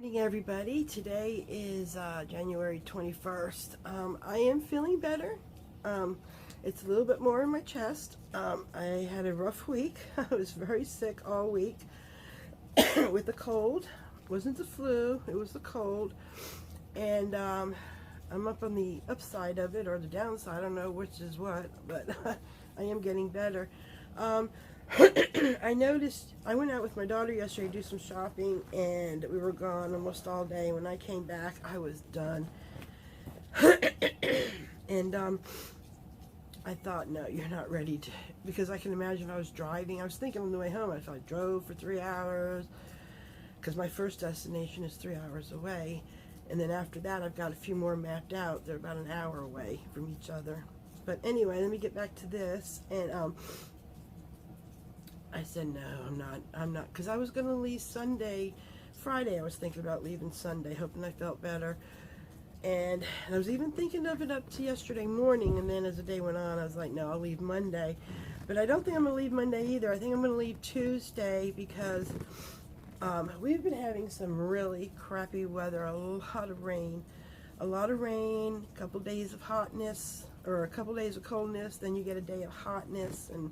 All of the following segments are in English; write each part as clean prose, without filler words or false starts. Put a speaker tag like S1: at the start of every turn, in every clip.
S1: Morning, everybody. Today is January 21st. I am feeling better. It's a little bit more in my chest. I had a rough week. I was very sick all week with the cold. It wasn't the flu, it was the cold. And I'm up on the upside of it or the downside. I don't know which is what, but I am getting better. I noticed I went out with my daughter yesterday to do some shopping, and we were gone almost all day. When I came back, I was done. And I thought, no, you're not ready to, because I can imagine if I was driving. I was thinking on the way home, if I drove for 3 hours, because my first destination is 3 hours away. And then after that, I've got a few more mapped out. They're about an hour away from each other. But anyway, let me get back to this. And I said, no, I'm not, because I was going to leave Friday I was thinking about leaving Sunday, hoping I felt better, and I was even thinking of it up to yesterday morning, and then as the day went on, I was like, no, I'll leave Monday, but I don't think I'm going to leave Monday either. I think I'm going to leave Tuesday, because we've been having some really crappy weather, a lot of rain, a couple days of hotness, or a couple days of coldness, then you get a day of hotness, and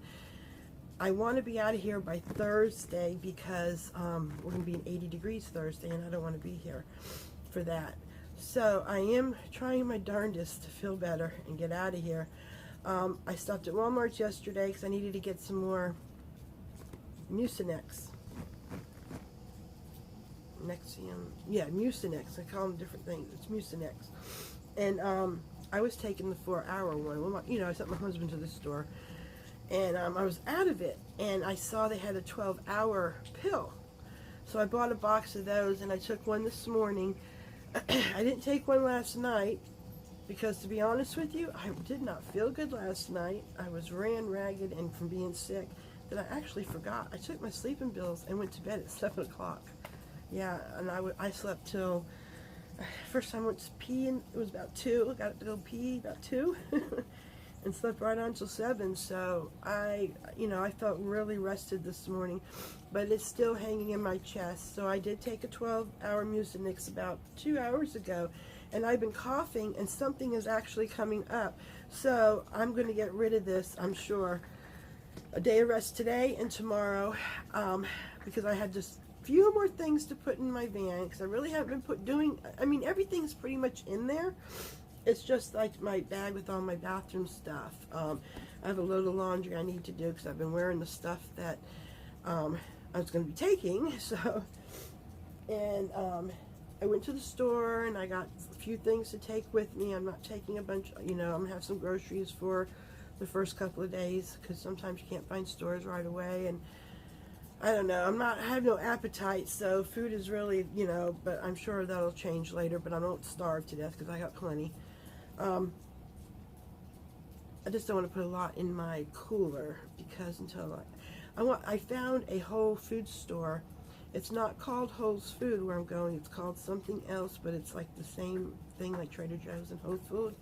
S1: I want to be out of here by Thursday, because we're going to be in 80 degrees Thursday, and I don't want to be here for that. So I am trying my darndest to feel better and get out of here. I stopped at Walmart yesterday because I needed to get some more Mucinex. Mucinex. I call them different things. It's Mucinex. And I was taking the 4-hour one. Well, I sent my husband to the store. And I was out of it, and I saw they had a 12-hour pill. So I bought a box of those, and I took one this morning. I didn't take one last night, because to be honest with you, I did not feel good last night. I was ran ragged, and from being sick, that I actually forgot. I took my sleeping pills and went to bed at 7 o'clock. Yeah, and I slept till, first time I went to pee, and it was about 2. I got to go pee about 2. And slept right on till 7, so I felt really rested this morning, but it's still hanging in my chest. So I did take a 12-hour Mucinex about 2 hours ago, and I've been coughing, and something is actually coming up. So I'm going to get rid of this, I'm sure. A day of rest today and tomorrow, because I had just a few more things to put in my van, because I really haven't been everything's pretty much in there. It's just like my bag with all my bathroom stuff. I have a load of laundry I need to do because I've been wearing the stuff that I was going to be taking. So, and I went to the store and I got a few things to take with me. I'm not taking a bunch, I'm going to have some groceries for the first couple of days, because sometimes you can't find stores right away. And I don't know, I have no appetite, so food is really, but I'm sure that'll change later, but I won't starve to death because I got plenty. I just don't want to put a lot in my cooler, because I found a Whole Foods store. It's not called Whole's Food where I'm going, it's called something else, but it's like the same thing like Trader Joe's and Whole Foods.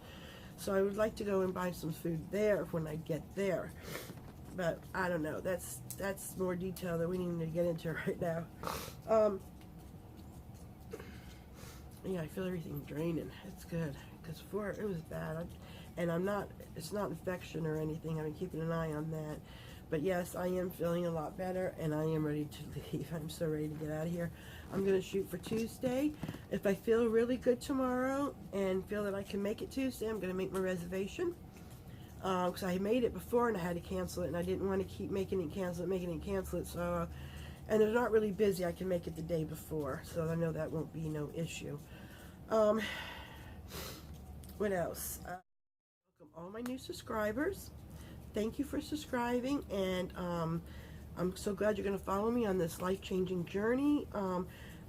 S1: So I would like to go and buy some food there when I get there. But I don't know, that's more detail that we need to get into right now. Yeah, I feel everything draining. It's good, because before it was bad, and it's not infection or anything. I've been keeping an eye on that. But yes, I am feeling a lot better, and I am ready to leave. I'm so ready to get out of here. I'm going to shoot for Tuesday. If I feel really good tomorrow and feel that I can make it Tuesday, I'm going to make my reservation. Because I made it before and I had to cancel it, and I didn't want to keep making it, cancel it, so, and they're not really busy. I can make it the day before, so I know that won't be no issue. What else? Welcome all my new subscribers. Thank you for subscribing, and I'm so glad you're going to follow me on this life-changing journey.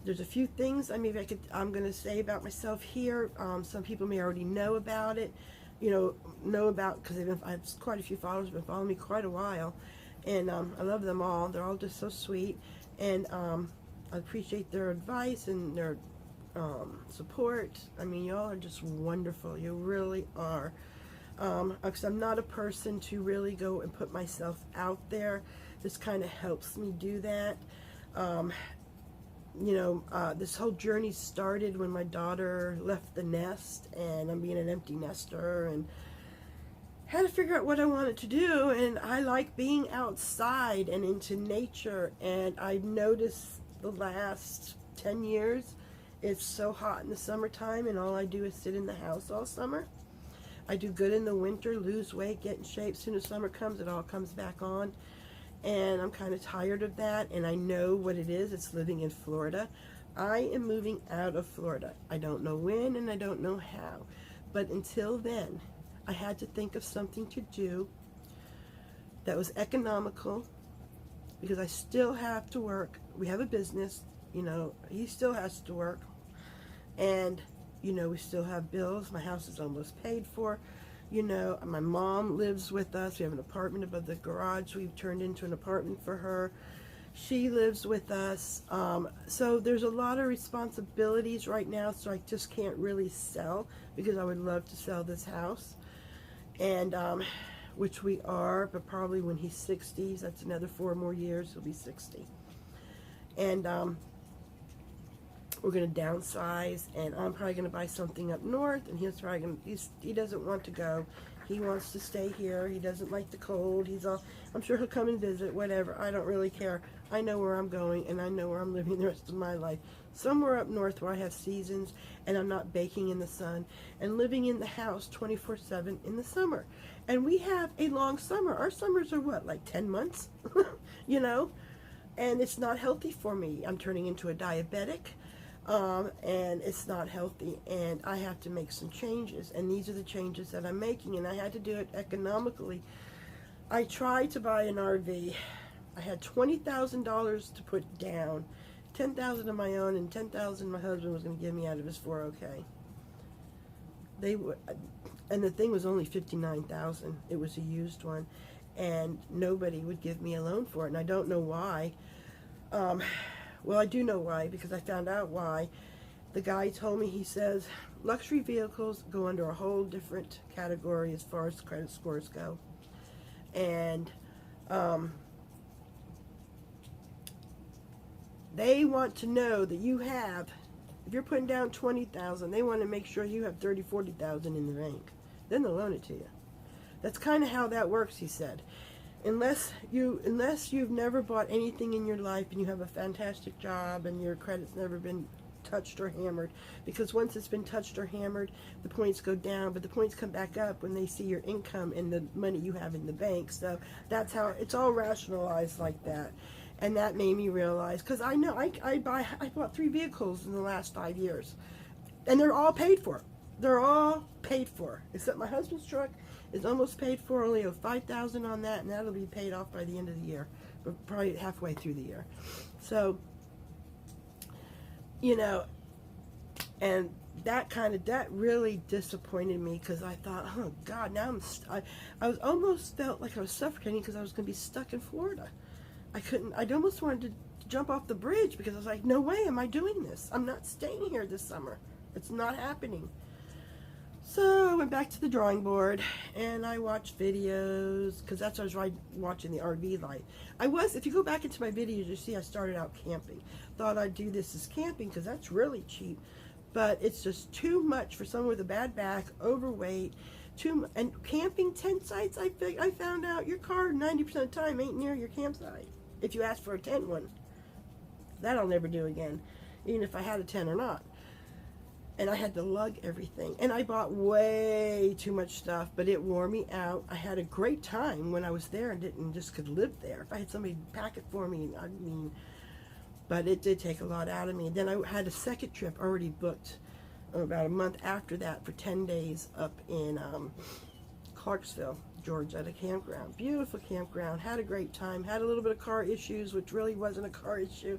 S1: There's a few things I'm going to say about myself here. Some people may already know about it. Because I have quite a few followers who've been following me quite a while, and I love them all. They're all just so sweet, and I appreciate their advice and their support. Y'all are just wonderful. You really are. Because I'm not a person to really go and put myself out there. This kind of helps me do that. this whole journey started when my daughter left the nest, and I'm being an empty nester, and had to figure out what I wanted to do. And I like being outside and into nature, and I've noticed the last 10 years it's so hot in the summertime, and all I do is sit in the house all summer. I do good in the winter, lose weight, get in shape. As soon as summer comes, it all comes back on. And I'm kind of tired of that, and I know what it is. It's living in Florida. I am moving out of Florida. I don't know when, and I don't know how. But until then, I had to think of something to do that was economical, because I still have to work. We have a business, he still has to work. And, we still have bills. My house is almost paid for. My mom lives with us. We have an apartment above the garage. We've turned into an apartment for her. She lives with us. So there's a lot of responsibilities right now, so I just can't really sell, because I would love to sell this house. And, which we are, but probably when he's 60, that's another 4 more years, he'll be 60. And, we're going to downsize, and I'm probably going to buy something up north, and he's probably going to, he doesn't want to go. He wants to stay here. He doesn't like the cold. I'm sure he'll come and visit, whatever. I don't really care. I know where I'm going, and I know where I'm living the rest of my life. Somewhere up north where I have seasons, and I'm not baking in the sun, and living in the house 24/7 in the summer. And we have a long summer. Our summers are what, like 10 months? And it's not healthy for me. I'm turning into a diabetic. And it's not healthy, and I have to make some changes, and these are the changes that I'm making, and I had to do it economically. I tried to buy an RV. I had $20,000 to put down, $10,000 of my own, and $10,000 my husband was going to give me out of his 401k. And the thing was only $59,000. It was a used one, and nobody would give me a loan for it, and I don't know why. Well, I do know why, because I found out why. The guy told me, he says, luxury vehicles go under a whole different category as far as credit scores go. And they want to know that you have, if you're putting down $20,000, they want to make sure you have $30,000, $40,000 in the bank. Then they'll loan it to you. That's kind of how that works, he said. Unless you've never bought anything in your life, and you have a fantastic job, and your credit's never been touched or hammered, because once it's been touched or hammered, the points go down, but the points come back up when they see your income and the money you have in the bank. So that's how it's all rationalized like that. And that made me realize, because I know I bought 3 vehicles in the last 5 years, and they're all paid for. They're all paid for, except my husband's truck is almost paid for. Only owe $5,000 on that, and that'll be paid off by the end of the year, but probably halfway through the year. So, and that really disappointed me, because I thought, oh God, now I was almost felt like I was suffocating, because I was going to be stuck in Florida. I'd almost wanted to jump off the bridge, because I was like, no way am I doing this. I'm not staying here this summer. It's not happening. So I went back to the drawing board, and I watched videos, because that's what I was watching, the RV life. If you go back into my videos, you see I started out camping. Thought I'd do this as camping, because that's really cheap. But it's just too much for someone with a bad back, overweight, and camping tent sites, I found out your car 90% of the time ain't near your campsite. If you ask for a tent one. That I'll never do again, even if I had a tent or not. And I had to lug everything. And I bought way too much stuff, but it wore me out. I had a great time when I was there and just could live there. If I had somebody pack it for me, but it did take a lot out of me. And then I had a second trip already booked about a month after that for 10 days up in Clarksville, Georgia, at a campground. Beautiful campground. Had a great time. Had a little bit of car issues, which really wasn't a car issue.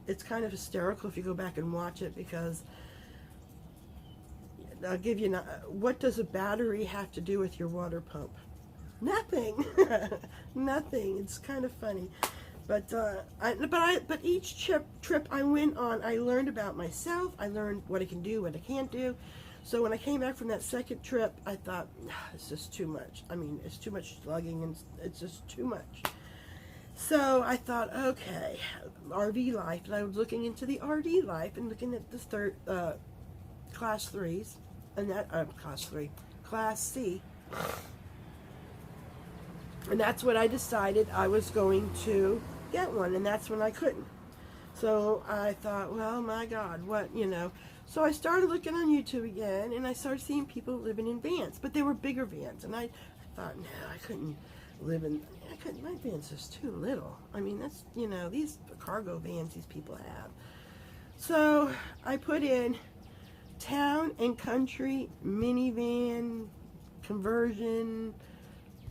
S1: It's kind of hysterical if you go back and watch it, because I'll give you, what does a battery have to do with your water pump? Nothing. Nothing. It's kind of funny. But each trip I went on, I learned about myself. I learned what I can do, what I can't do. So when I came back from that second trip, I thought, it's just too much. I mean, it's too much lugging, and it's just too much. So I thought, okay, RV life, and I was looking into the RV life and looking at the class threes, and that class C, and that's what I decided I was going to get one, and that's when I couldn't. So I thought, well, my God, what, you know. So I started looking on YouTube again, and I started seeing people living in vans, but they were bigger vans, and I thought, no, I couldn't live in, my van's just too little. I mean, that's, you know, these cargo vans these people have. So I put in town and country minivan conversion,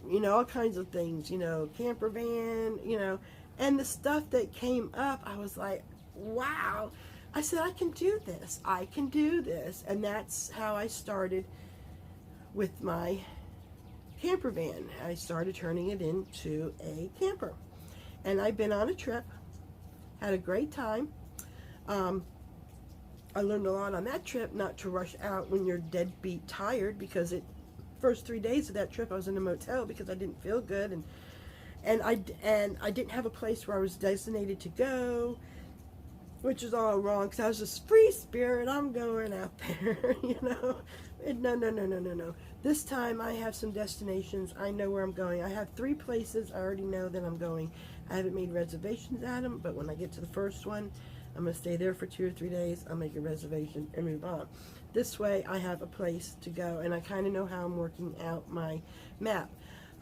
S1: you know, all kinds of things, you know, camper van, you know, and the stuff that came up, I was like, wow. I said, I can do this. I can do this. And that's how I started with my camper van. I started turning it into a camper. And I've been on a trip, had a great time. I learned a lot on that trip, not to rush out when you're deadbeat tired, because first 3 days of that trip I was in a motel because I didn't feel good, and I didn't have a place where I was designated to go, which is all wrong, because I was just free spirit, I'm going out there, you know. No. This time I have some destinations. I know where I'm going. I have 3 places I already know that I'm going. I haven't made reservations at them, but when I get to the first one, I'm going to stay there for 2 or 3 days. I'll make a reservation and move on. This way I have a place to go, and I kind of know how I'm working out my map.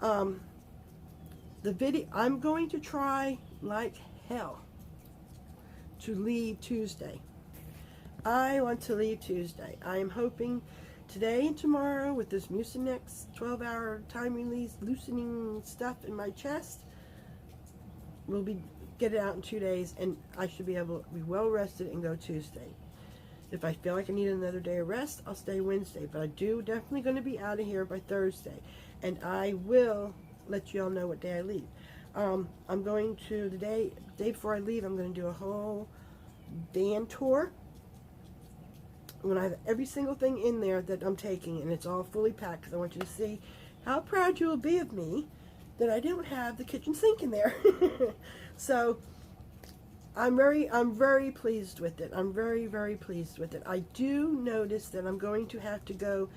S1: The video, I'm going to try like hell to leave Tuesday. I want to leave Tuesday. I am hoping today and tomorrow, with this Mucinex 12-hour time release loosening stuff in my chest, we'll get it out in 2 days, and I should be able to be well rested and go Tuesday. If I feel like I need another day of rest, I'll stay Wednesday, but I do definitely going to be out of here by Thursday, and I will let you all know what day I leave. I'm going to, the day before I leave, I'm going to do a whole van tour when I have every single thing in there that I'm taking, and it's all fully packed, because I want you to see how proud you will be of me that I don't have the kitchen sink in there. So I'm very pleased with it. I'm very pleased with it. I do notice that I'm going to have to go.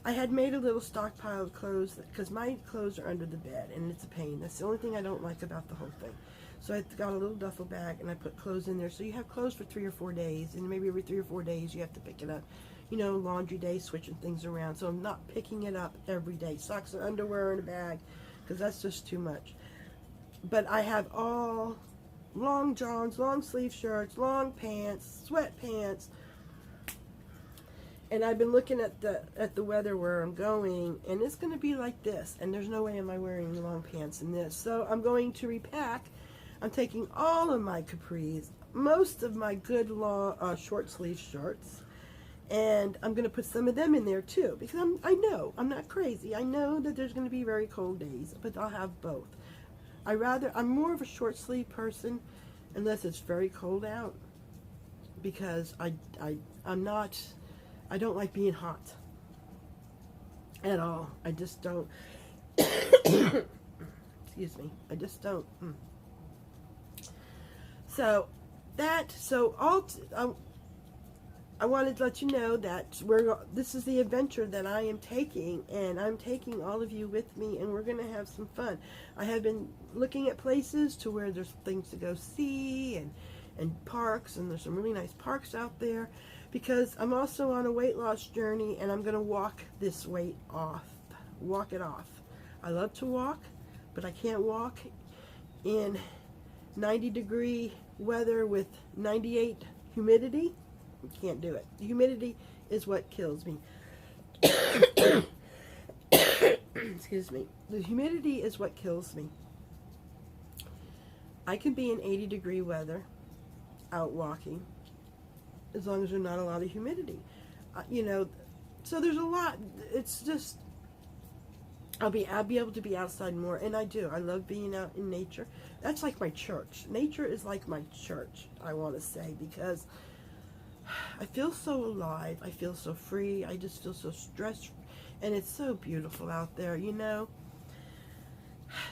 S1: I had made a little stockpile of clothes because my clothes are under the bed, and it's a pain. That's the only thing I don't like about the whole thing. So I got a little duffel bag, and I put clothes in there. So you have clothes for 3 or 4 days, and maybe every 3 or 4 days you have to pick it up. You know, laundry day, switching things around. So I'm not picking it up every day. Socks and underwear in a bag, because that's just too much. But I have all long johns, long sleeve shirts, long pants, sweatpants. And I've been looking at the weather where I'm going, and it's going to be like this. And there's no way am I wearing long pants in this. So I'm going to repack. I'm taking all of my capris, most of my good long short sleeve shirts, and I'm going to put some of them in there too, because I know I'm not crazy. I know that there's going to be very cold days, but I'll have both. I'm more of a short sleeve person unless it's very cold out, because I don't like being hot at all. I just don't. Excuse me. I just don't. I wanted to let you know that this is the adventure that I am taking, and I'm taking all of you with me, and we're going to have some fun. I have been looking at places to where there's things to go see, and parks, and there's some really nice parks out there, because I'm also on a weight loss journey, and I'm going to walk this weight off. Walk it off. I love to walk, but I can't walk in 90-degree weather with 98 humidity. Can't do it. The humidity is what kills me. Excuse me. The humidity is what kills me. I can be in 80-degree weather out walking as long as there's not a lot of humidity. You know, so there's a lot. It's just I'll be able to be outside more, and I do. I love being out in nature. That's like my church. Nature is like my church, I want to say, because I feel so alive. I feel so free. I just feel so stressed, and it's so beautiful out there, you know.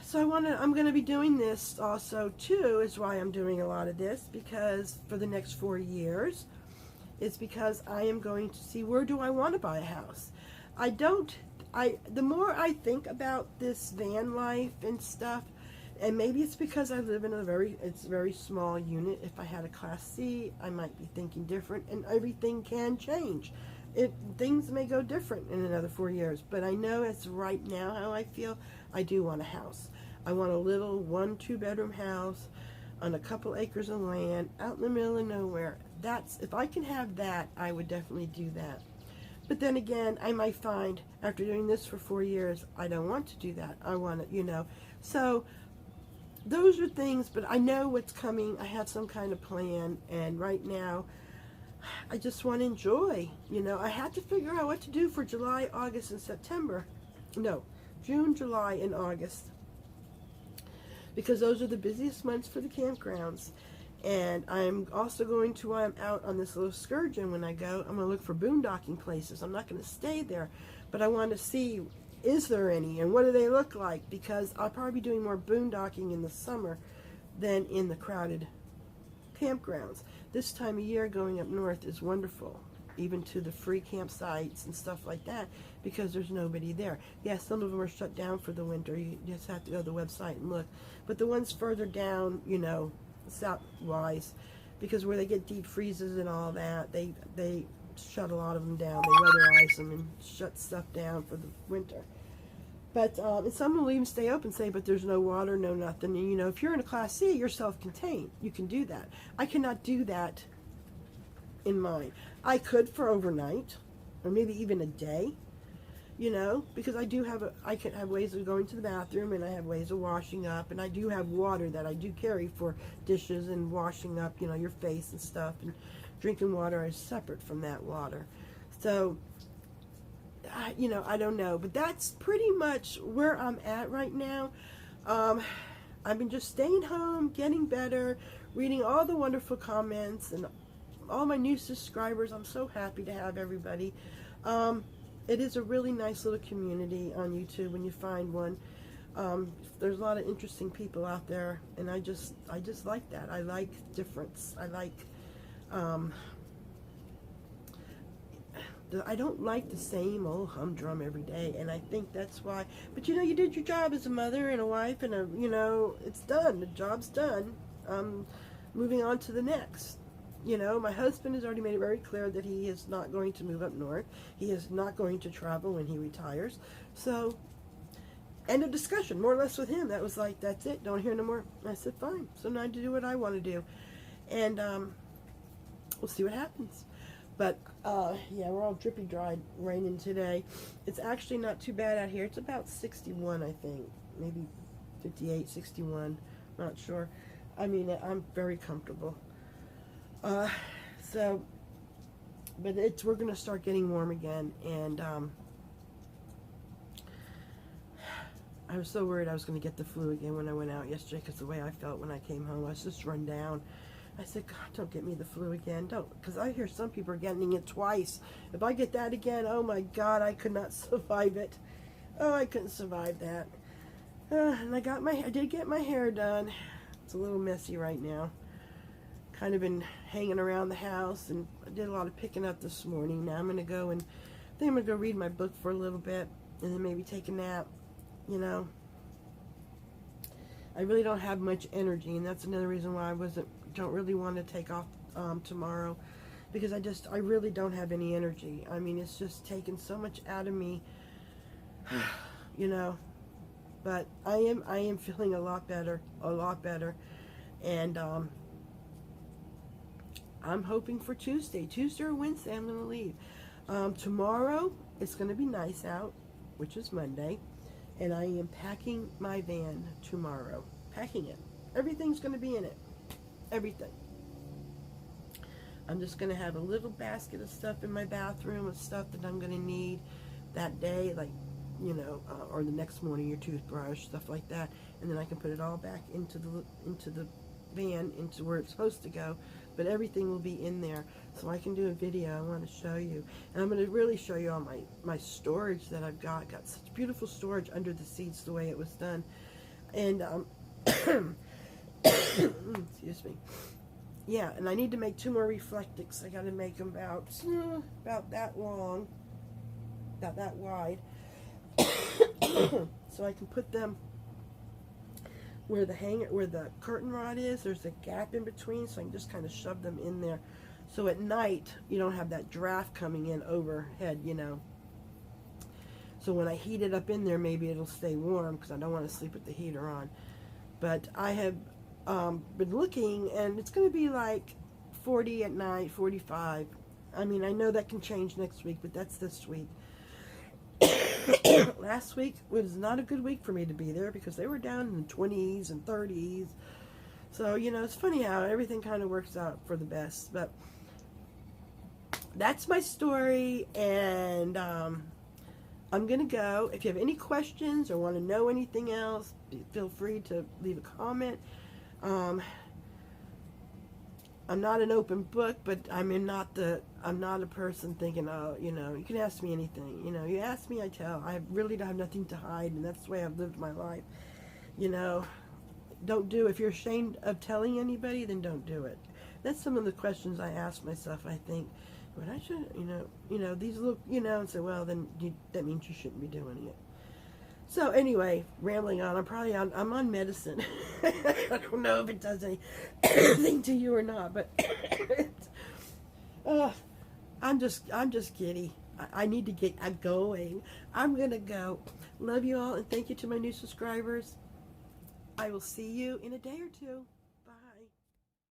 S1: So I'm going to be doing this also too, is why I'm doing a lot of this, because for the next 4 years, it's because I am going to see, where do I want to buy a house. The more I think about this van life and stuff, and maybe it's because I live in it's a very small unit. If I had a Class C, I might be thinking different, and everything can change. Things may go different in another 4 years, but I know it's right now how I feel. I do want a house. I want a little 1-2 bedroom house on a couple acres of land out in the middle of nowhere. If I can have that, I would definitely do that. But then again, I might find after doing this for 4 years, I don't want to do that. I want it, So those are things, but I know what's coming. I have some kind of plan, and right now, I just want to enjoy. I had to figure out what to do for July, August, and September. No, June, July, and August. Because those are the busiest months for the campgrounds. And I'm also going to, while I'm out on this little excursion, when I go, I'm going to look for boondocking places. I'm not going to stay there, but I want to see, is there any, and what do they look like? Because I'll probably be doing more boondocking in the summer than in the crowded campgrounds. This time of year going up north is wonderful, even to the free campsites and stuff like that, because there's nobody there. Yeah, some of them are shut down for the winter. You just have to go to the website and look. But the ones further down, south-wise, because where they get deep freezes and all that, they shut a lot of them down. They weatherize them and shut stuff down for the winter. But and some will even stay open, say, but there's no water, no nothing. And, if you're in a Class C, you're self-contained. You can do that. I cannot do that in mine. I could for overnight, or maybe even a day, because I can have ways of going to the bathroom, and I have ways of washing up, and I do have water that I do carry for dishes and washing up, your face and stuff, and drinking water is separate from that water. So, I don't know, but that's pretty much where I'm at right now. I've been just staying home, getting better, reading all the wonderful comments, and all my new subscribers. I'm so happy to have everybody. It is a really nice little community on YouTube when you find one. There's a lot of interesting people out there, and I just like that. I like difference. I like I don't like the same old humdrum every day, and I think that's why. But you did your job as a mother and a wife, and it's done. The job's done. Moving on to the next. My husband has already made it very clear that he is not going to move up north. He is not going to travel when he retires. So, end of discussion, more or less with him. That was like, that's it. Don't hear no more. I said, fine. So now I do what I want to do. And we'll see what happens. But, yeah, we're all drippy dry, raining today. It's actually not too bad out here. It's about 61, I think. Maybe 58, 61. Not sure. I mean, I'm very comfortable. But we're going to start getting warm again, and I was so worried I was going to get the flu again when I went out yesterday, because the way I felt when I came home, I was just run down. I said, God, don't get me the flu again. Don't, because I hear some people are getting it twice. If I get that again, oh my God, I could not survive it. Oh, I couldn't survive that. And I did get my hair done. It's a little messy right now. Kind of been hanging around the house, and I did a lot of picking up this morning. Now I'm going to go and I think I'm going to go read my book for a little bit, and then maybe take a nap. I really don't have much energy, and that's another reason why I don't really want to take off tomorrow, because I really don't have any energy. I mean, it's just taken so much out of me, but I am feeling a lot better, and I'm hoping for Tuesday or Wednesday I'm going to leave. Tomorrow it's going to be nice out, which is Monday, and I am packing my van tomorrow. Packing it. Everything's going to be in it. Everything. I'm just going to have a little basket of stuff in my bathroom, of stuff that I'm going to need that day, like, or the next morning, your toothbrush, stuff like that, and then I can put it all back into the van, into where it's supposed to go. But everything will be in there, so I can do a video. I want to show you, and I'm going to really show you all my storage that I've got. Got such beautiful storage under the seats, the way it was done. And excuse me. Yeah, and I need to make 2 more reflectix. I got to make them about that long, about that wide, so I can put them where the curtain rod is. There's a gap in between, so I can just kind of shove them in there. So at night you don't have that draft coming in overhead, you know. So when I heat it up in there, maybe it'll stay warm because I don't want to sleep with the heater on. But I have been looking, and it's going to be like 40 at night, 45. I mean, I know that can change next week, but that's this week. Last week was not a good week for me to be there because they were down in the 20s and 30s. So, you know, it's funny how everything kind of works out for the best. But that's my story, and I'm going to go. If you have any questions or want to know anything else, feel free to leave a comment. I'm not an open book, but I'm not a person thinking, oh, you know, you can ask me anything. You know, you ask me, I tell. I really don't have nothing to hide, and that's the way I've lived my life. You know, if you're ashamed of telling anybody, then don't do it. That's some of the questions I ask myself, I think. But I should, these look, and say, well, then that means you shouldn't be doing it. So anyway, rambling on. I'm on medicine. I don't know if it does anything to you or not, but I'm just giddy. I need to get going. I'm gonna go. Love you all, and thank you to my new subscribers. I will see you in a day or two.